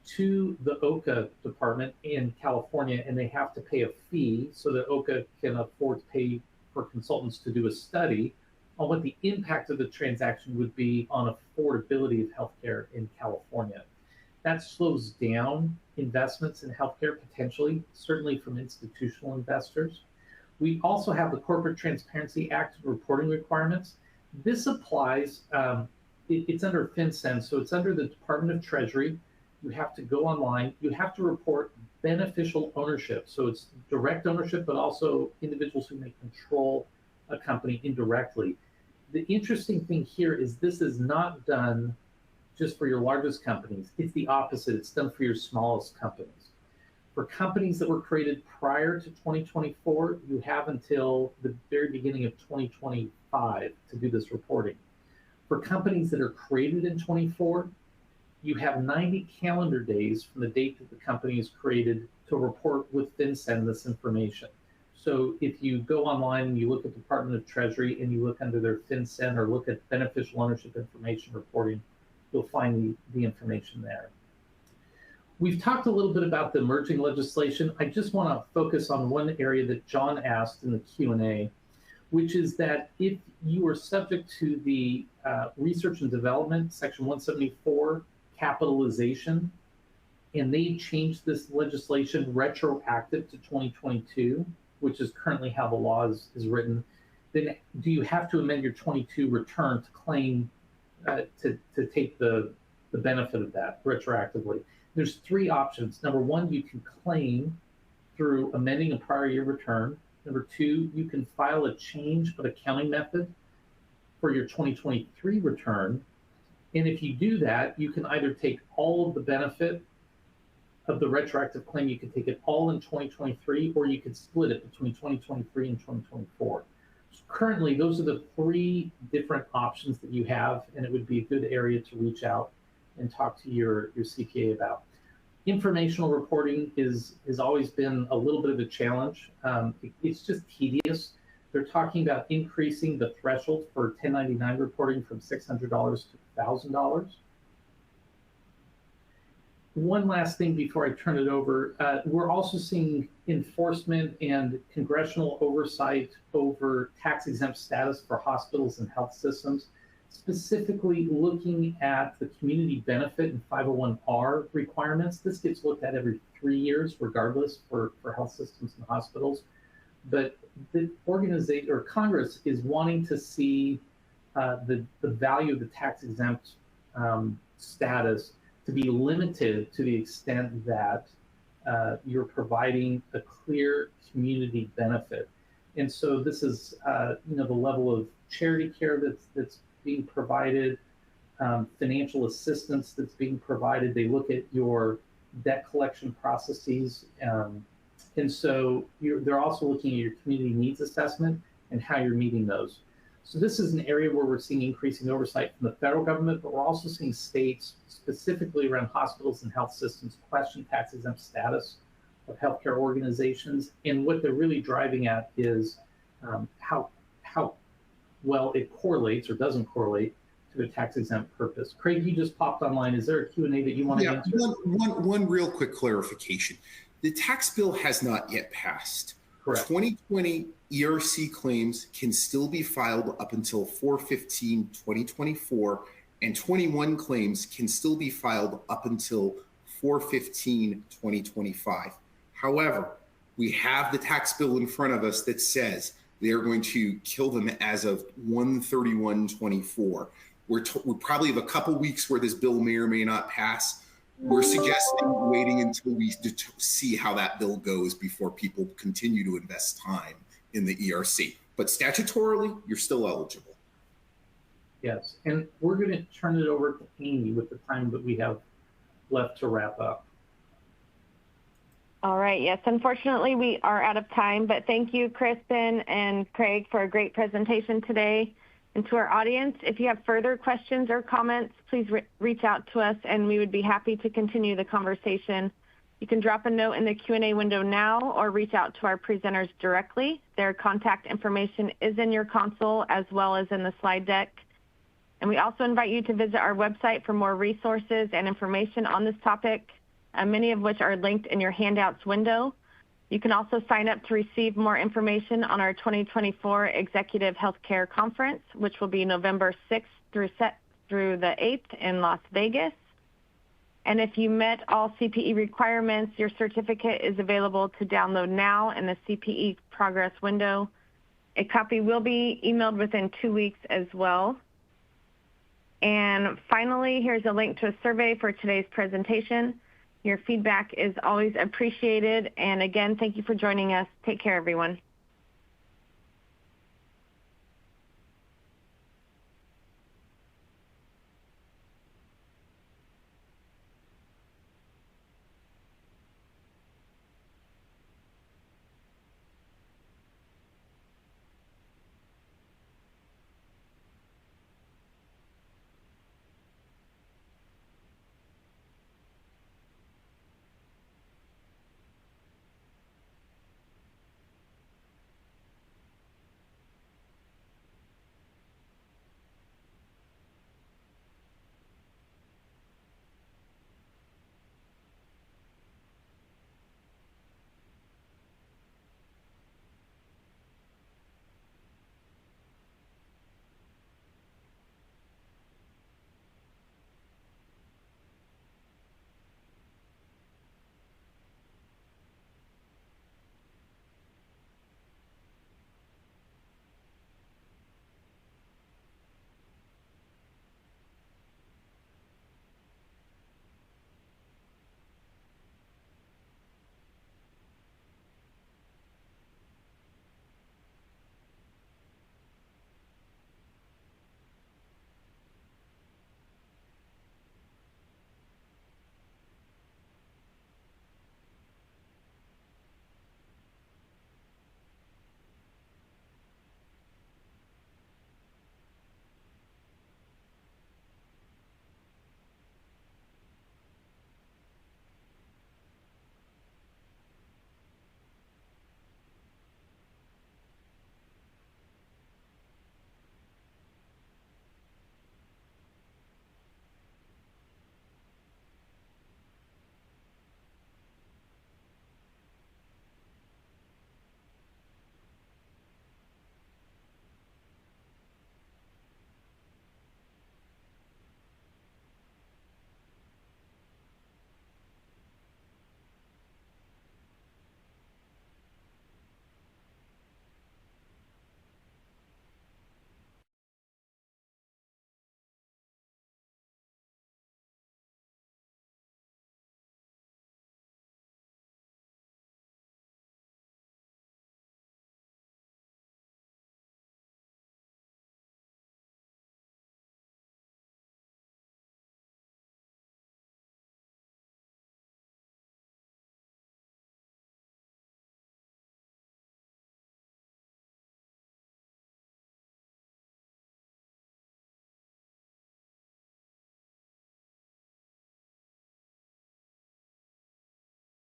to the OCA department in California, and they have to pay a fee so that OCA can afford to pay for consultants to do a study on what the impact of the transaction would be on affordability of healthcare in California. That slows down investments in healthcare potentially, certainly from institutional investors. We also have the Corporate Transparency Act reporting requirements. This applies, it's under FinCEN, so it's under the Department of Treasury. You have to go online. You have to report beneficial ownership. So it's direct ownership, but also individuals who may control a company indirectly. The interesting thing here is this is not done just for your largest companies. It's the opposite. It's done for your smallest companies. For companies that were created prior to 2024, you have until the very beginning of 2025 to do this reporting. For companies that are created in 24, you have 90 calendar days from the date that the company is created to report with FinCEN this information. So if you go online and you look at Department of Treasury and you look under their FinCEN or look at beneficial ownership information reporting, you'll find the information there. We've talked a little bit about the emerging legislation. I just want to focus on one area that John asked in the Q&A, which is that if you are subject to the research and development, Section 174 capitalization, and they changed this legislation retroactive to 2022, which is currently how the law is written, then do you have to amend your 22 return to claim to take the benefit of that retroactively? There's three options. Number one, you can claim through amending a prior year return. Number two, you can file a change of accounting method for your 2023 return. And if you do that, you can either take all of the benefit of the retroactive claim, you can take it all in 2023, or you could split it between 2023 and 2024. So currently, those are the three different options that you have, and it would be a good area to reach out and talk to your CPA about. Informational reporting has always been a little bit of a challenge. It's just tedious. They're talking about increasing the threshold for 1099 reporting from $600 to $1,000. One last thing before I turn it over. We're also seeing enforcement and congressional oversight over tax-exempt status for hospitals and health systems, specifically looking at the community benefit and 501R requirements. This gets looked at every 3 years, regardless, for health systems and hospitals. But the organization or Congress is wanting to see the value of the tax-exempt status to be limited to the extent that you're providing a clear community benefit. And so this is, the level of charity care that's being provided, financial assistance that's being provided. They look at your debt collection processes. And so they're also looking at your community needs assessment and how you're meeting those. So this is an area where we're seeing increasing oversight from the federal government, but we're also seeing states, specifically around hospitals and health systems, question tax-exempt status of healthcare organizations. And what they're really driving at is how well it correlates or doesn't correlate to a tax-exempt purpose. Craig, you just popped online. Is there a Q&A that you want to answer? One real quick clarification. The tax bill has not yet passed. Correct. 2020 ERC claims can still be filed up until 4/15/2024, and 21 claims can still be filed up until 4/15/2025. However, we have the tax bill in front of us that says they're going to kill them as of 1/31/24. We probably have a couple weeks where this bill may or may not pass. we're suggesting waiting until we see how that bill goes before people continue to invest time in the ERC. But statutorily, you're still eligible. Yes, and we're going to turn it over to Amy with the time that we have left to wrap up. All right. Yes, unfortunately, we are out of time, but thank you, Kristen and Craig, for a great presentation today. And to our audience, if you have further questions or comments, please reach out to us, and we would be happy to continue the conversation. You can drop a note in the Q&A window now or reach out to our presenters directly. Their contact information is in your console as well as in the slide deck. And we also invite you to visit our website for more resources and information on this topic, many of which are linked in your handouts window. You can also sign up to receive more information on our 2024 Executive Healthcare Conference, which will be November 6th through the 8th in Las Vegas. And if you met all CPE requirements, your certificate is available to download now in the CPE progress window. A copy will be emailed within 2 weeks as well. And finally, here's a link to a survey for today's presentation. Your feedback is always appreciated. And again, thank you for joining us. Take care, everyone.